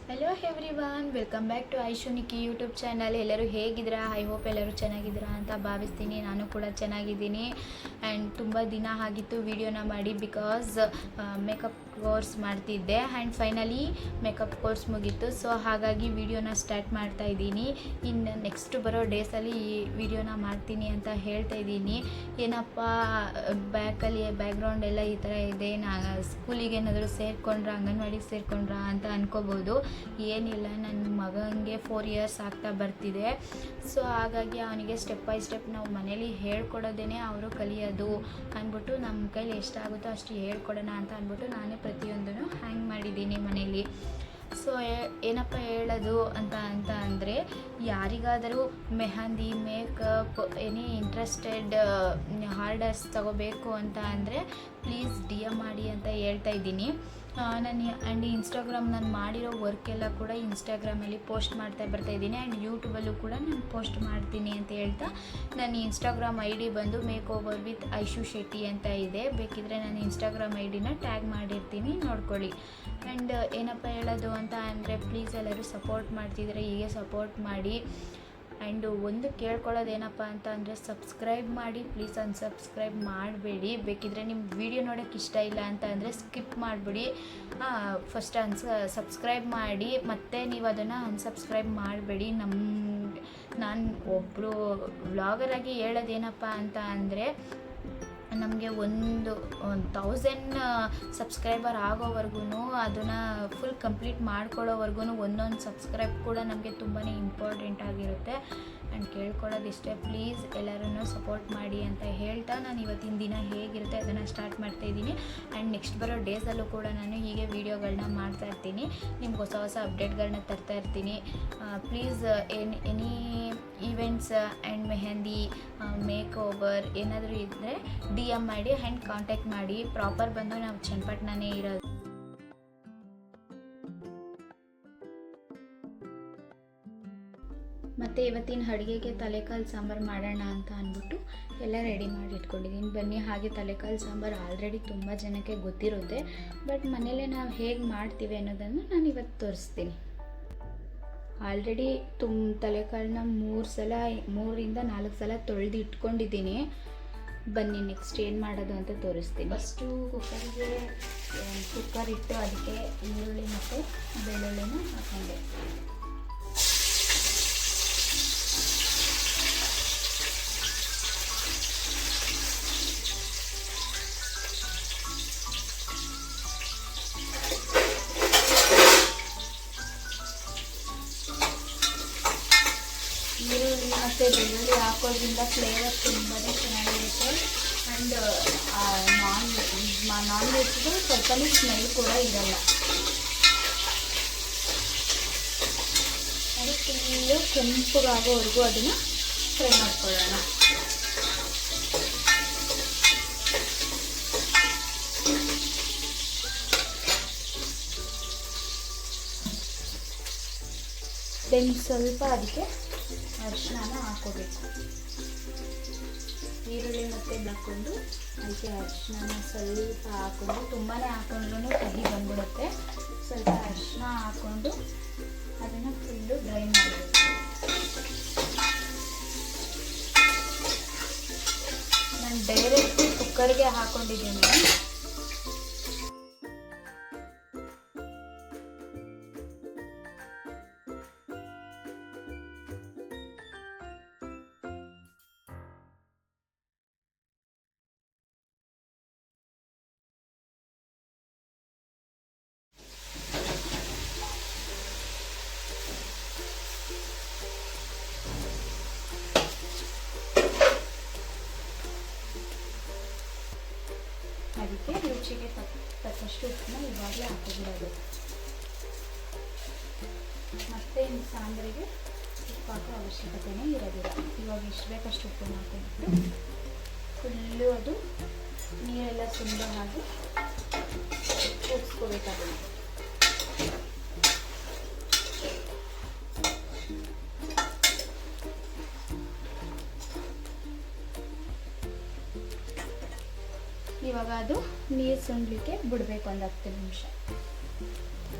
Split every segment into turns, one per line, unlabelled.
Hello everyone, welcome back to Aishu Nikki YouTube channel. ಎಲ್ಲರೂ ಹೇಗಿದ್ದೀರಾ? I hope ಎಲ್ಲರೂ ಚೆನ್ನಾಗಿದ್ದೀರಾ ಅಂತ ಭಾವಿಸ್ತೀನಿ. ನಾನು ಕೂಡ ಚೆನ್ನಾಗಿದ್ದೀನಿ. ಆ್ಯಂಡ್ ತುಂಬ ದಿನ ಆಗಿತ್ತು ವಿಡಿಯೋನ ಮಾಡಿ, ಬಿಕಾಸ್ ಮೇಕಪ್ ಕೋರ್ಸ್ ಮಾಡ್ತಿದ್ದೆ ಆ್ಯಂಡ್ ಫೈನಲಿ ಮೇಕಪ್ ಕೋರ್ಸ್ ಮುಗೀತು. ಸೊ ಹಾಗಾಗಿ ವಿಡಿಯೋನ ಸ್ಟಾರ್ಟ್ ಮಾಡ್ತಾ ಇದ್ದೀನಿ. ಇನ್ನು ನೆಕ್ಸ್ಟ್ ಬರೋ ಡೇಸಲ್ಲಿ ಈ ವಿಡಿಯೋನ ಮಾಡ್ತೀನಿ ಅಂತ ಹೇಳ್ತಾ ಇದ್ದೀನಿ. ಏನಪ್ಪ ಬ್ಯಾಕ್ಗ್ರೌಂಡ್ ಎಲ್ಲ ಈ ಥರ ಇದೆ, ಸ್ಕೂಲಿಗೆ ಏನಾದರೂ ಸೇರಿಕೊಂಡ್ರಾ, ಅಂಗನವಾಡಿಗೆ ಸೇರಿಕೊಂಡ್ರಾ ಅಂತ ಅನ್ಕೋಬೋದು. ಏನಿಲ್ಲ, ನನ್ನ ಮಗನಿಗೆ 4 years ಆಗ್ತಾ ಬರ್ತಿದೆ. ಸೊ ಹಾಗಾಗಿ ಅವನಿಗೆ ಸ್ಟೆಪ್ ಬೈ ಸ್ಟೆಪ್ ನಾವು ಮನೇಲಿ ಹೇಳ್ಕೊಡೋದೇ ಅವರು ಕಲಿಯೋದು ಅಂದ್ಬಿಟ್ಟು ನಮ್ಮ ಕೈಲಿ ಎಷ್ಟಾಗುತ್ತೋ ಅಷ್ಟು ಹೇಳ್ಕೊಡೋಣ ಅಂತ ಅಂದ್ಬಿಟ್ಟು ನಾನೇ ಪ್ರತಿಯೊಂದನ್ನು ಹ್ಯಾಂಗ್ ಮಾಡಿದ್ದೀನಿ ಮನೇಲಿ. ಸೊ ಏನಪ್ಪ ಹೇಳೋದು ಅಂತ ಅಂದರೆ, ಯಾರಿಗಾದರೂ mehndi, makeup, any interested orders ತಗೋಬೇಕು ಅಂತ ಅಂದರೆ ಪ್ಲೀಸ್ DM ಮಾಡಿ ಅಂತ ಹೇಳ್ತಾ ಇದ್ದೀನಿ. ಆ್ಯಂಡ್ ಇನ್ಸ್ಟಾಗ್ರಾಮ್ ನಾನು ಮಾಡಿರೋ ವರ್ಕೆಲ್ಲ ಕೂಡ ಇನ್ಸ್ಟಾಗ್ರಾಮಲ್ಲಿ ಪೋಸ್ಟ್ ಮಾಡ್ತಾ ಬರ್ತಾಯಿದ್ದೀನಿ. ಆ್ಯಂಡ್ ಯೂಟ್ಯೂಬಲ್ಲೂ ಕೂಡ ನಾನು ಪೋಸ್ಟ್ ಮಾಡ್ತೀನಿ ಅಂತ ಹೇಳ್ತಾ, ನನ್ನ ಇನ್ಸ್ಟಾಗ್ರಾಮ್ ID ಬಂದು make over with Aishu Shetty ಅಂತ ಇದೆ. ಬೇಕಿದ್ದರೆ ನಾನು ಇನ್ಸ್ಟಾಗ್ರಾಮ್ ID ಟ್ಯಾಗ್ ಮಾಡಿರ್ತೀನಿ, ನೋಡ್ಕೊಳ್ಳಿ. ಆ್ಯಂಡ್ ಏನಪ್ಪ ಹೇಳೋದು ಅಂತ ಅಂದರೆ, ಪ್ಲೀಸ್ ಎಲ್ಲರೂ ಸಪೋರ್ಟ್ ಮಾಡ್ತಿದ್ರೆ ಹೀಗೆ ಸಪೋರ್ಟ್ ಮಾಡಿ. ಆ್ಯಂಡ್ ಒಂದು ಕೇಳ್ಕೊಳ್ಳೋದೇನಪ್ಪ ಅಂತ ಅಂದರೆ, ಸಬ್ಸ್ಕ್ರೈಬ್ ಮಾಡಿ, ಪ್ಲೀಸ್ ಅನ್ಸಬ್ಸ್ಕ್ರೈಬ್ ಮಾಡಬೇಡಿ. ಬೇಕಿದ್ದರೆ ನಿಮ್ಮ ವಿಡಿಯೋ ನೋಡೋಕ್ಕೆ ಇಷ್ಟ ಇಲ್ಲ ಅಂತ ಅಂದರೆ ಸ್ಕಿಪ್ ಮಾಡಿಬಿಡಿ. ಫಸ್ಟ್ ಸಬ್ಸ್ಕ್ರೈಬ್ ಮಾಡಿ, ಮತ್ತು ನೀವು ಅದನ್ನು ಅನ್ಸಬ್ಸ್ಕ್ರೈಬ್ ಮಾಡಬೇಡಿ. ನಾನು ಒಬ್ಬರು ವ್ಲಾಗರಾಗಿ ಹೇಳೋದೇನಪ್ಪ ಅಂತ ಅಂದರೆ, ನಮಗೆ 1000 ಸಬ್ಸ್ಕ್ರೈಬರ್ ಆಗೋವರೆಗೂ, ಅದನ್ನು ಫುಲ್ ಕಂಪ್ಲೀಟ್ ಮಾಡ್ಕೊಳ್ಳೋವರೆಗೂ ಒಂದೊಂದು ಸಬ್ಸ್ಕ್ರೈಬ್ ಕೂಡ ನಮಗೆ ತುಂಬಾ ಇಂಪಾರ್ಟೆಂಟ್ ಆಗಿರುತ್ತೆ. ಆ್ಯಂಡ್ ಕೇಳ್ಕೊಳ್ಳೋದಿಷ್ಟೇ, ಪ್ಲೀಸ್ ಎಲ್ಲರೂ ಸಪೋರ್ಟ್ ಮಾಡಿ ಅಂತ ಹೇಳ್ತಾ, ನಾನು ಇವತ್ತಿನ ದಿನ ಹೇಗಿರುತ್ತೆ ಅದನ್ನು ಸ್ಟಾರ್ಟ್ ಮಾಡ್ತಾಯಿದ್ದೀನಿ. ಆ್ಯಂಡ್ ನೆಕ್ಸ್ಟ್ ಬರೋ ಡೇಸಲ್ಲೂ ಕೂಡ ನಾನು ಹೀಗೆ ವೀಡಿಯೋಗಳನ್ನ ಮಾಡ್ತಾಯಿರ್ತೀನಿ, ನಿಮ್ಗೆ ಹೊಸ ಹೊಸ ಅಪ್ಡೇಟ್ಗಳನ್ನ ತರ್ತಾ ಇರ್ತೀನಿ. Please any events and mehndi, make over ಏನಾದರೂ ಇದ್ದರೆ DM ಮಾಡಿ ಆ್ಯಂಡ್ ಕಾಂಟ್ಯಾಕ್ಟ್ ಮಾಡಿ. ಪ್ರಾಪರ್ ಬಂದು ನಾವು ಚನ್ನಪಟ್ಟಣನೇ ಇರೋದು. ಮತ್ತು ಇವತ್ತಿನ ಅಡುಗೆಗೆ ತಲೆಕಾಲು ಸಾಂಬಾರು ಮಾಡೋಣ ಅಂತ ಅಂದ್ಬಿಟ್ಟು ಎಲ್ಲ ರೆಡಿ ಮಾಡಿ ಇಟ್ಕೊಂಡಿದ್ದೀನಿ. ಬನ್ನಿ, ಹಾಗೆ ತಲೆಕಾಲು ಸಾಂಬಾರು ಆಲ್ರೆಡಿ ತುಂಬ ಜನಕ್ಕೆ ಗೊತ್ತಿರುತ್ತೆ, ಬಟ್ ಮನೇಲೇ ನಾವು ಹೇಗೆ ಮಾಡ್ತೀವಿ ಅನ್ನೋದನ್ನು ನಾನು ಇವತ್ತು ತೋರಿಸ್ತೀನಿ. ಆಲ್ರೆಡಿ ತಲೆಕಾಳನ್ನ 3 ರಿಂದ 4 ಸಲ ತೊಳೆದು ಇಟ್ಕೊಂಡಿದ್ದೀನಿ. ಬನ್ನಿ ನೆಕ್ಸ್ಟ್ ಏನು ಮಾಡೋದು ಅಂತ ತೋರಿಸ್ತೀನಿ. ಫಸ್ಟು ಕುಕ್ಕರ್ ಇಟ್ಟು ಅದಕ್ಕೆ ಈರುಳ್ಳಿ ಮತ್ತು ಬೆಳ್ಳುಳ್ಳಿನ ಹಾಕೊಂಡೆ. ಈರುಳ್ಳಿ ಮತ್ತು ಬೆಳ್ಳುಳ್ಳಿ ಹಾಕೋದ್ರಿಂದ ಫ್ಲೇವರ್ ತುಂಬಾ ಚೆನ್ನಾಗಿರುತ್ತೆ. ಆ್ಯಂಡ್ ನಾನ್ ವೆಜ್ದು ಸ್ವಲ್ಪನೂ ಸ್ಮೆಲ್ ಕೂಡ ಇರಲ್ಲ. ಅದು ಫುಲ್ಲು ಕೆಂಪಗಾಗೋವರೆಗೂ ಅದನ್ನು ಫ್ರೈ ಮಾಡ್ಕೊಳ್ಳೋಣ. ದೆನ್ ಸ್ವಲ್ಪ ಅದಕ್ಕೆ ಅರಿಶಿನ ಹಾಕೋಬೇಕು. ಈರುಳ್ಳಿ ಮತ್ತು ಹಾಕ್ಕೊಂಡು ಅದಕ್ಕೆ ಅರಿಶಿನ ಸ್ವಲ್ಪ ಹಾಕ್ಕೊಂಡು, ತುಂಬಾ ಹಾಕೊಂಡ್ರೂ ಕಹಿ ಬಂದ್ಬಿಡುತ್ತೆ. ಸ್ವಲ್ಪ ಅರಿಶಿನ ಹಾಕ್ಕೊಂಡು ಅದನ್ನು ಫುಲ್ಲು ಡ್ರೈ ಮಾಡಬೇಕು. ನಾನು ಡೈರೆಕ್ಟ್ ಕುಕ್ಕರ್ಗೆ ಹಾಕ್ಕೊಂಡಿದ್ದೀನಿ. ಅದಕ್ಕೆ ರುಚಿಗೆ ತಕ್ಕಷ್ಟು ಉಪ್ಪನ್ನ ಇವಾಗಲೇ ಹಾಕಿಬಿಡೋದು. ಮತ್ತು ಇನ್ನು ಸಾಂಬಾರಿಗೆ ಉಪ್ಪು ಹಾಕೋ ಅವಶ್ಯಕತೆಯೇ ಇರೋದಿಲ್ಲ. ಇವಾಗ ಎಷ್ಟು ಬೇಕಷ್ಟು ಉಪ್ಪನ್ನು ಹಾಕೊಂಡ್ಬಿಟ್ಟು ಫುಲ್ಲು ಅದು ನೀರೆಲ್ಲ ಸುಂದ ಹಾಕಿ ಉಪ್ಸ್ಕೋಬೇಕಾಗುತ್ತೆ. ಇವಾಗ ಅದು ನೀರು ಸುಂಡಲಿಕ್ಕೆ ಬಿಡಬೇಕು ಒಂದು 10 ನಿಮಿಷ.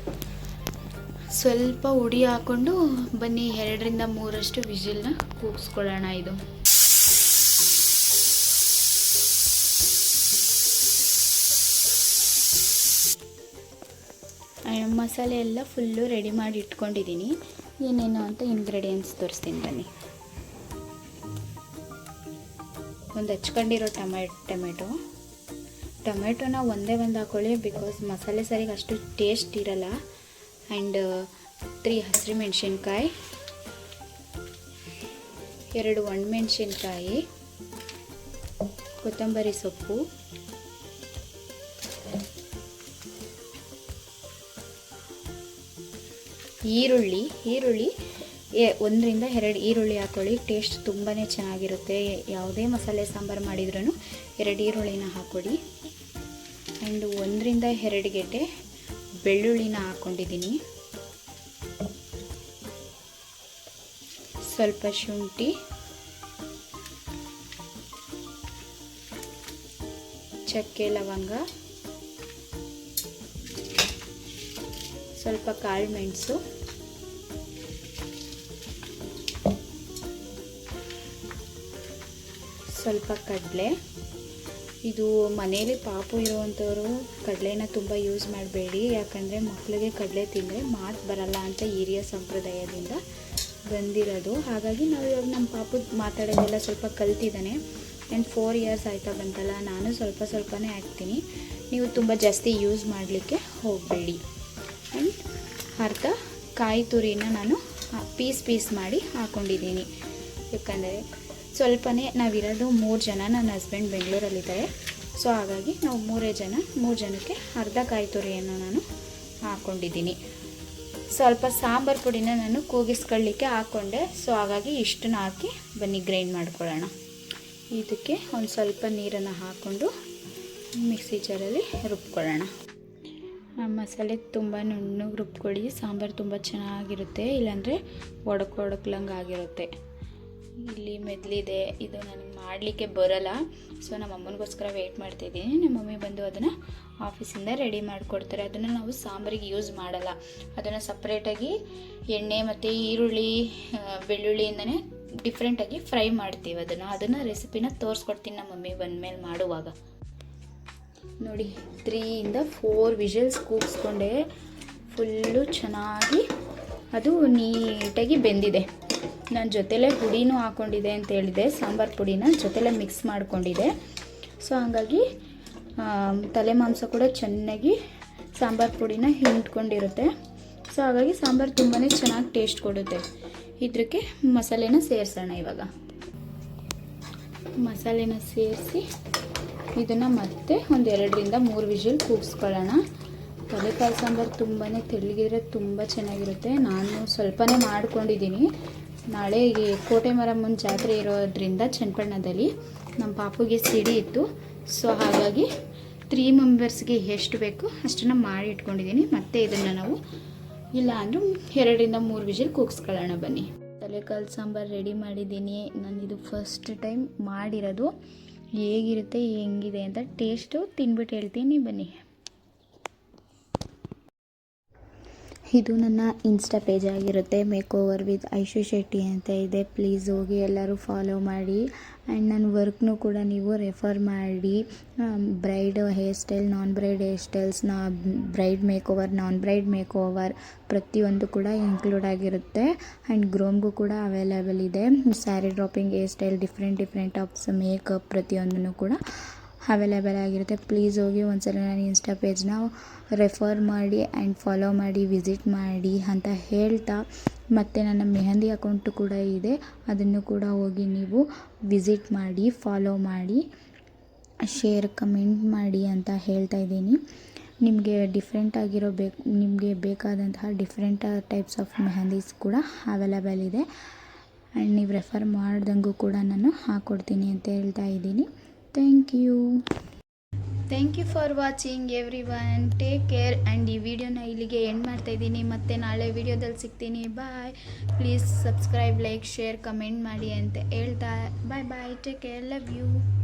ಸ್ವಲ್ಪ ಹುಡಿ ಹಾಕ್ಕೊಂಡು ಬನ್ನಿ 2ರಿಂದ 3 ವಿಜಿಲ್ನ ಕೂಗಿಸ್ಕೊಳ್ಳೋಣ. ಇದು ಮಸಾಲೆ ಎಲ್ಲ ಫುಲ್ಲು ರೆಡಿ ಮಾಡಿ ಇಟ್ಕೊಂಡಿದ್ದೀನಿ. ಏನೇನು ಅಂತ ಇಂಗ್ರೀಡಿಯೆಂಟ್ಸ್ ತೋರಿಸ್ತೀನಿ ಬನ್ನಿ. ಒಂದು ಹಚ್ಕೊಂಡಿರೋ ಟೊಮೆಟೊನ ಒಂದೇ ಒಂದು ಹಾಕ್ಕೊಳ್ಳಿ, ಬಿಕಾಸ್ ಮಸಾಲೆ ಸರಿಗೆ ಅಷ್ಟು ಟೇಸ್ಟ್ ಇರಲ್ಲ. ಆ್ಯಂಡ್ 3 ಹಸಿರು ಮೆಣಸಿನ್ಕಾಯಿ, 2 ಒಣಮೆಣಸಿನ್ಕಾಯಿ, ಕೊತ್ತಂಬರಿ ಸೊಪ್ಪು, ಈರುಳ್ಳಿ 1ರಿಂದ 2 ಈರುಳ್ಳಿ ಹಾಕ್ಕೊಳ್ಳಿ. ಟೇಸ್ಟ್ ತುಂಬಾ ಚೆನ್ನಾಗಿರುತ್ತೆ. ಯಾವುದೇ ಮಸಾಲೆ ಸಾಂಬಾರು ಮಾಡಿದ್ರೂ 2 ಈರುಳ್ಳಿನ ಹಾಕ್ಕೊಳ್ಳಿ. ಆ್ಯಂಡ್ 1ರಿಂದ 2 ಗೆಡ್ಡೆ ಬೆಳ್ಳುಳ್ಳಿನ ಹಾಕ್ಕೊಂಡಿದ್ದೀನಿ. ಸ್ವಲ್ಪ ಶುಂಠಿ, ಚಕ್ಕೆ ಲವಂಗ, ಸ್ವಲ್ಪ ಕಾಳು ಮೆಣಸು, ಸ್ವಲ್ಪ ಕಡಲೆ. ಇದು ಮನೇಲಿ ಪಾಪು ಇರುವಂಥವ್ರು ಕಡಲೆನ ತುಂಬ ಯೂಸ್ ಮಾಡಬೇಡಿ, ಯಾಕಂದರೆ ಮಕ್ಕಳಿಗೆ ಕಡಲೆ ತಿಂದರೆ ಮಾತು ಬರಲ್ಲ ಅಂತ ಹಿರಿಯ ಸಂಪ್ರದಾಯದಿಂದ ಬಂದಿರೋದು. ಹಾಗಾಗಿ ನಾವು ಇವಾಗ ನಮ್ಮ ಪಾಪು ಮಾತಾಡೋದೆಲ್ಲ ಸ್ವಲ್ಪ ಕಲ್ತಿದ್ದಾನೆ. ಆ್ಯಂಡ್ 4 ಇಯರ್ಸ್ ಆಯ್ತಾ ಬಂತಲ್ಲ, ನಾನು ಸ್ವಲ್ಪನೇ ಹಾಕ್ತೀನಿ. ನೀವು ತುಂಬ ಜಾಸ್ತಿ ಯೂಸ್ ಮಾಡಲಿಕ್ಕೆ ಹೋಗಬೇಡಿ. ಆ್ಯಂಡ್ ಅರ್ಧ ಕಾಯಿ ತುರಿನ ನಾನು ಪೀಸ್ ಮಾಡಿ ಹಾಕ್ಕೊಂಡಿದ್ದೀನಿ. ಯಾಕಂದರೆ ಸ್ವಲ್ಪನೇ ನಾವಿರೋದು 3 ಜನ, ನನ್ನ ಹಸ್ಬೆಂಡ್ ಬೆಂಗಳೂರಲ್ಲಿದ್ದಾರೆ. ಸೊ ಹಾಗಾಗಿ ನಾವು 3 ಜನಕ್ಕೆ ಅರ್ಧ ಕಾಯಿ ತುರಿಯನ್ನು ನಾನು ಹಾಕ್ಕೊಂಡಿದ್ದೀನಿ. ಸ್ವಲ್ಪ ಸಾಂಬಾರು ಪುಡಿನ ನಾನು ಕೂಗಿಸ್ಕೊಳ್ಳಿಕ್ಕೆ ಹಾಕ್ಕೊಂಡೆ. ಸೊ ಹಾಗಾಗಿ ಇಷ್ಟನ್ನ ಹಾಕಿ ಬನ್ನಿ ಗ್ರೈಂಡ್ ಮಾಡ್ಕೊಳ್ಳೋಣ. ಇದಕ್ಕೆ ಒಂದು ಸ್ವಲ್ಪ ನೀರನ್ನು ಹಾಕ್ಕೊಂಡು ಮಿಕ್ಸಿ ಜಾರಲ್ಲಿ ರುಬ್ಕೊಳ್ಳೋಣ. ಮಸಾಲೆ ತುಂಬ ನುಣ್ಣಗೆ ರುಬ್ಕೊಳ್ಳಿ. ಸಾಂಬಾರು ತುಂಬ ಚೆನ್ನಾಗಿರುತ್ತೆ, ಇಲ್ಲಾಂದರೆ ಒಡಕ್ಲಂಗೆ ಆಗಿರುತ್ತೆ. ಇಲ್ಲಿ ಮೆದ್ಲಿದೆ, ಇದು ನನಗೆ ಮಾಡಲಿಕ್ಕೆ ಬರೋಲ್ಲ. ಸೊ ನಮ್ಮ ಅಮ್ಮನಿಗೋಸ್ಕರ ವೆಯ್ಟ್ ಮಾಡ್ತಾಯಿದ್ದೀನಿ. ನಮ್ಮ ಮಮ್ಮಿ ಬಂದು ಅದನ್ನು ಆಫೀಸಿಂದ ರೆಡಿ ಮಾಡಿಕೊಡ್ತಾರೆ. ಅದನ್ನು ನಾವು ಸಾಂಬಾರಿಗೆ ಯೂಸ್ ಮಾಡಲ್ಲ. ಅದನ್ನು ಸಪ್ರೇಟಾಗಿ ಎಣ್ಣೆ ಮತ್ತು ಈರುಳ್ಳಿ ಬೆಳ್ಳುಳ್ಳಿಯಿಂದನೇ ಡಿಫ್ರೆಂಟಾಗಿ ಫ್ರೈ ಮಾಡ್ತೀವಿ. ಅದನ್ನು ರೆಸಿಪಿನ ತೋರಿಸ್ಕೊಡ್ತೀನಿ ನಮ್ಮ ಮಮ್ಮಿ ಬಂದಮೇಲೆ ಮಾಡುವಾಗ. ನೋಡಿ 3ರಿಂದ 4 ವಿಷಲ್ಸ್ ಕೂಗಿಸ್ಕೊಂಡೆ. ಫುಲ್ಲು ಚೆನ್ನಾಗಿ ಅದು ನೀಟಾಗಿ ಬೆಂದಿದೆ. ನಾನು ಜೊತೆಲೇ ಪುಡಿನೂ ಹಾಕ್ಕೊಂಡಿದ್ದೆ ಅಂತ ಹೇಳಿದೆ, ಸಾಂಬಾರು ಪುಡಿನ ಜೊತೆಲೇ ಮಿಕ್ಸ್ ಮಾಡ್ಕೊಂಡಿದ್ದೆ. ಸೊ ಹಾಗಾಗಿ ತಲೆ ಮಾಂಸ ಕೂಡ ಚೆನ್ನಾಗಿ ಸಾಂಬಾರು ಪುಡಿನ ಹಿಂಡ್ಕೊಂಡಿರುತ್ತೆ. ಸೊ ಹಾಗಾಗಿ ಸಾಂಬಾರು ತುಂಬಾ ಚೆನ್ನಾಗಿ ಟೇಸ್ಟ್ ಕೊಡುತ್ತೆ. ಇದಕ್ಕೆ ಮಸಾಲೆನ ಸೇರಿಸೋಣ. ಇವಾಗ ಮಸಾಲೆನ ಸೇರಿಸಿ ಇದನ್ನು ಮತ್ತೆ ಒಂದು 2ರಿಂದ 3 ವಿಷಲ್ ಕೂಗಿಸ್ಕೊಳ್ಳೋಣ. ತಲೆಕಾಯಿ ಸಾಂಬಾರು ತುಂಬಾ ತೆಳ್ಳಗಿದ್ರೆ ತುಂಬ ಚೆನ್ನಾಗಿರುತ್ತೆ. ನಾನು ಸ್ವಲ್ಪನೇ ಮಾಡ್ಕೊಂಡಿದ್ದೀನಿ. ನಾಳೆ ಕೋಟೆ ಮಾರಮ್ಮನ ಜಾತ್ರೆ ಇರೋದ್ರಿಂದ ಚನ್ನಪಟ್ಟಣದಲ್ಲಿ ನಮ್ಮ ಪಾಪುಗೆ ಸಿಡಿ ಇತ್ತು. ಸೊ ಹಾಗಾಗಿ 3 ಮೆಂಬರ್ಸ್ಗೆ ಎಷ್ಟು ಬೇಕೋ ಅಷ್ಟನ್ನು ಮಾಡಿ ಇಟ್ಕೊಂಡಿದ್ದೀನಿ. ಮತ್ತು ಇದನ್ನು ನಾವು ಇಲ್ಲ ಅಂದರೂ 2ರಿಂದ 3 ವಿಷಲ್ ಕೂಗಿಸ್ಕೊಳ್ಳೋಣ ಬನ್ನಿ. ತಲೆಕಾಲು ಸಾಂಬಾರು ರೆಡಿ ಮಾಡಿದ್ದೀನಿ. ನಾನಿದು ಫಸ್ಟ್ ಟೈಮ್ ಮಾಡಿರೋದು. ಹೇಗಿರುತ್ತೆ ಹೆಂಗಿದೆ ಅಂತ ಟೇಸ್ಟು ತಿನ್ಬಿಟ್ಟು ಹೇಳ್ತೀನಿ ಬನ್ನಿ. ಇದು ನನ್ನ ಇನ್ಸ್ಟಾ ಪೇಜ್ ಆಗಿರುತ್ತೆ, make over with Aishu Shetty ಅಂತ ಇದೆ. ಪ್ಲೀಸ್ ಹೋಗಿ ಎಲ್ಲರೂ ಫಾಲೋ ಮಾಡಿ. ಆ್ಯಂಡ್ ನನ್ನ ವರ್ಕ್ನೂ ಕೂಡ ನೀವು ರೆಫರ್ ಮಾಡಿ. Bride hair style, non bride hair styles, bride makeover, non bride makeover ಪ್ರತಿಯೊಂದು ಕೂಡ ಇನ್ಕ್ಲೂಡ್ ಆಗಿರುತ್ತೆ. ಆ್ಯಂಡ್ ಗ್ರೂಮ್ಗೂ ಕೂಡ ಅವೈಲೇಬಲ್ ಇದೆ. Sari draping, hair style, different tops, makeup ಪ್ರತಿಯೊಂದೂ ಕೂಡ ಅವೈಲೇಬಲ್ ಆಗಿರುತ್ತೆ. ಪ್ಲೀಸ್ ಹೋಗಿ ಒಂದ್ಸಲ ನನ್ನ ಇನ್ಸ್ಟಾ ಪೇಜ್ನ ರೆಫರ್ ಮಾಡಿ ಆ್ಯಂಡ್ ಫಾಲೋ ಮಾಡಿ, ವಿಸಿಟ್ ಮಾಡಿ ಅಂತ ಹೇಳ್ತಾ, ಮತ್ತು ನನ್ನ ಮೆಹಂದಿ ಅಕೌಂಟು ಕೂಡ ಇದೆ, ಅದನ್ನು ಕೂಡ ಹೋಗಿ ನೀವು ವಿಸಿಟ್ ಮಾಡಿ, ಫಾಲೋ ಮಾಡಿ, ಶೇರ್, ಕಮೆಂಟ್ ಮಾಡಿ ಅಂತ ಹೇಳ್ತಾ ಇದ್ದೀನಿ. ನಿಮಗೆ ನಿಮಗೆ ಬೇಕಾದಂತಹ ಡಿಫ್ರೆಂಟ್ ಟೈಪ್ಸ್ ಆಫ್ ಮೆಹಂದೀಸ್ ಕೂಡ ಅವೈಲೇಬಲ್ ಇದೆ. ಆ್ಯಂಡ್ ನೀವು ರೆಫರ್ ಮಾಡ್ದಂಗೂ ಕೂಡ ನಾನು ಹಾಕ್ಕೊಡ್ತೀನಿ ಅಂತ ಹೇಳ್ತಾ ಇದ್ದೀನಿ. Thank you for watching everyone. Take care. And ಈ ವಿಡಿಯೋನ ಇಲ್ಲಿಗೆ ಎಂಡ್ ಮಾಡ್ತಾಯಿದ್ದೀನಿ. ಮತ್ತೆ ನಾಳೆ ವಿಡಿಯೋದಲ್ಲಿ ಸಿಗ್ತೀನಿ. Bye. Please subscribe, like, share, comment ಮಾಡಿ ಅಂತ ಹೇಳ್ತಾ bye. Take care. Love you.